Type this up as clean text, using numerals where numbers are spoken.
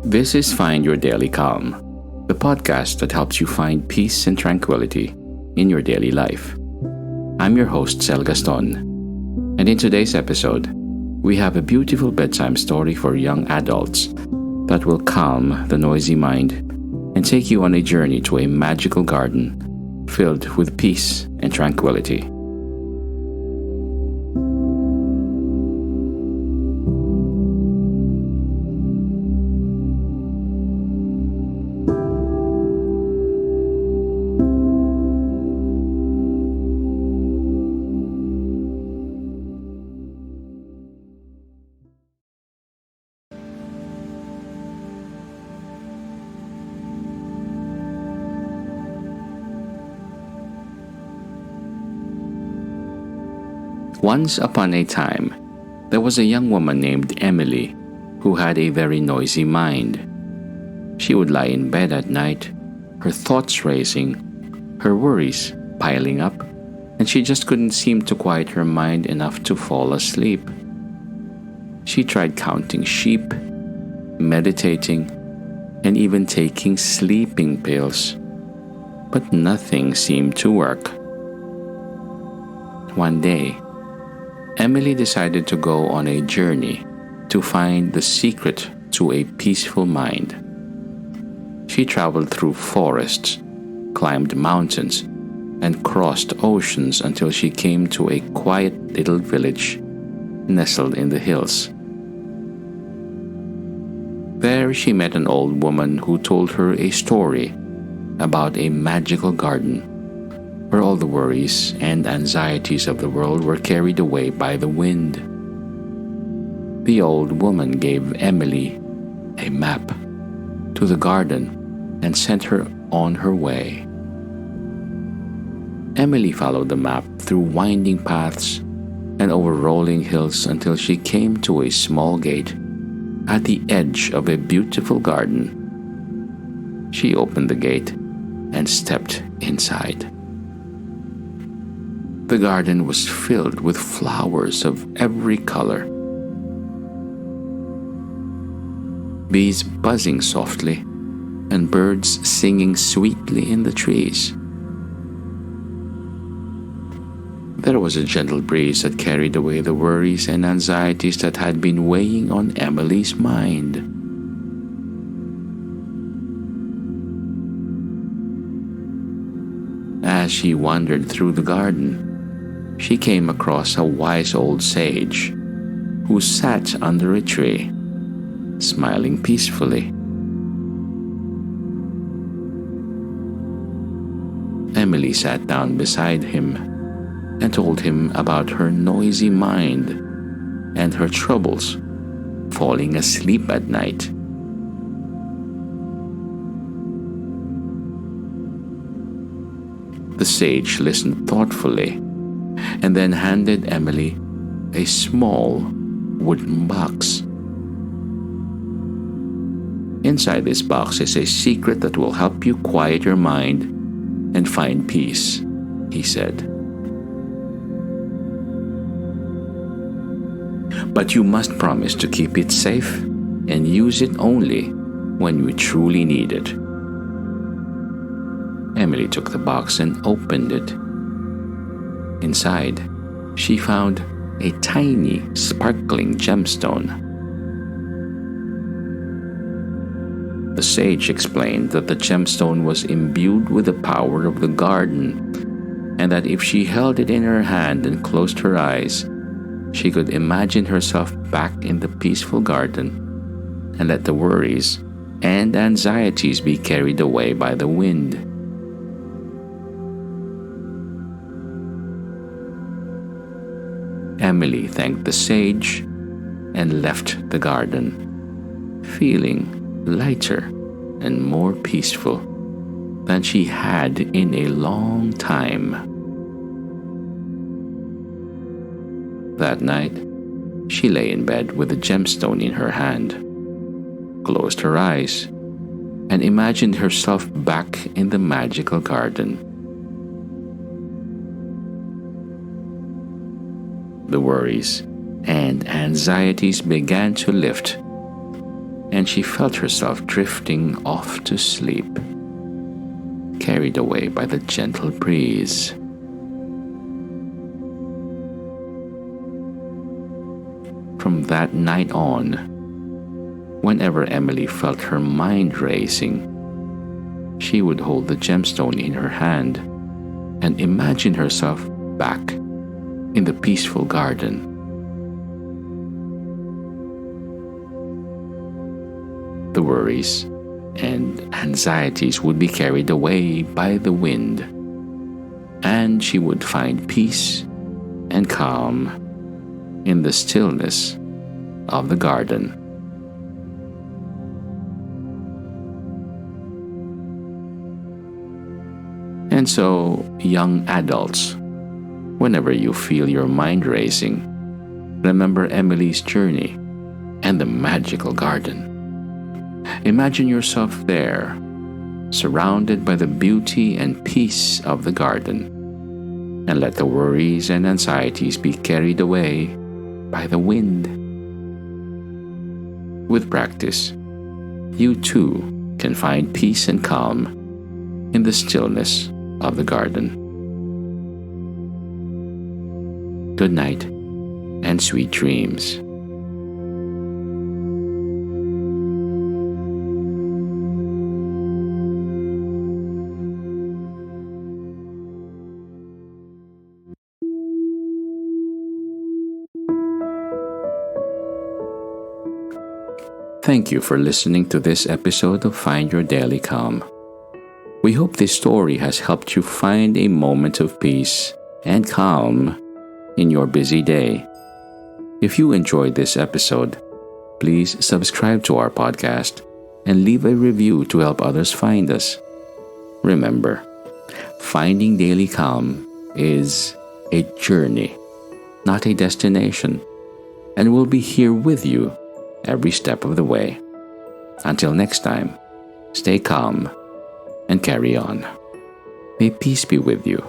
This is Find Your Daily Calm, the podcast that helps you find peace and tranquility in your daily life. I'm your host, Sel Gaston, and in today's episode, we have a beautiful bedtime story for young adults that will calm the noisy mind and take you on a journey to a magical garden filled with peace and tranquility. Once upon a time, there was a young woman named Emily who had a very noisy mind. She would lie in bed at night, her thoughts racing, her worries piling up, and she just couldn't seem to quiet her mind enough to fall asleep. She tried counting sheep, meditating, and even taking sleeping pills, but nothing seemed to work. One day, Emily decided to go on a journey to find the secret to a peaceful mind. She traveled through forests, climbed mountains, and crossed oceans until she came to a quiet little village nestled in the hills. There she met an old woman who told her a story about a magical garden where all the worries and anxieties of the world were carried away by the wind. The old woman gave Emily a map to the garden and sent her on her way. Emily followed the map through winding paths and over rolling hills until she came to a small gate at the edge of a beautiful garden. She opened the gate and stepped inside. The garden was filled with flowers of every color. Bees buzzing softly and birds singing sweetly in the trees. There was a gentle breeze that carried away the worries and anxieties that had been weighing on Emily's mind. As she wandered through the garden, she came across a wise old sage who sat under a tree, smiling peacefully. Emily sat down beside him and told him about her noisy mind and her troubles falling asleep at night. The sage listened thoughtfully and then handed Emily a small wooden box. Inside this box is a secret that will help you quiet your mind and find peace, he said. But you must promise to keep it safe and use it only when you truly need it. Emily took the box and opened it. Inside, she found a tiny, sparkling gemstone. The sage explained that the gemstone was imbued with the power of the garden, and that if she held it in her hand and closed her eyes, she could imagine herself back in the peaceful garden and let the worries and anxieties be carried away by the wind. Emily thanked the sage and left the garden, feeling lighter and more peaceful than she had in a long time. That night, she lay in bed with the gemstone in her hand, closed her eyes, and imagined herself back in the magical garden. The worries and anxieties began to lift, and she felt herself drifting off to sleep, carried away by the gentle breeze. From that night on, whenever Emily felt her mind racing, she would hold the gemstone in her hand and imagine herself back in the peaceful garden. The worries and anxieties would be carried away by the wind, and she would find peace and calm in the stillness of the garden. And so, young adults, whenever you feel your mind racing, remember Emily's journey and the magical garden. Imagine yourself there, surrounded by the beauty and peace of the garden, and let the worries and anxieties be carried away by the wind. With practice, you too can find peace and calm in the stillness of the garden. Good night and sweet dreams. Thank you for listening to this episode of Find Your Daily Calm. We hope this story has helped you find a moment of peace and calm in your busy day. If you enjoyed this episode, please subscribe to our podcast and leave a review to help others find us. Remember, finding daily calm is a journey, not a destination, and we'll be here with you every step of the way. Until next time, stay calm and carry on. May peace be with you.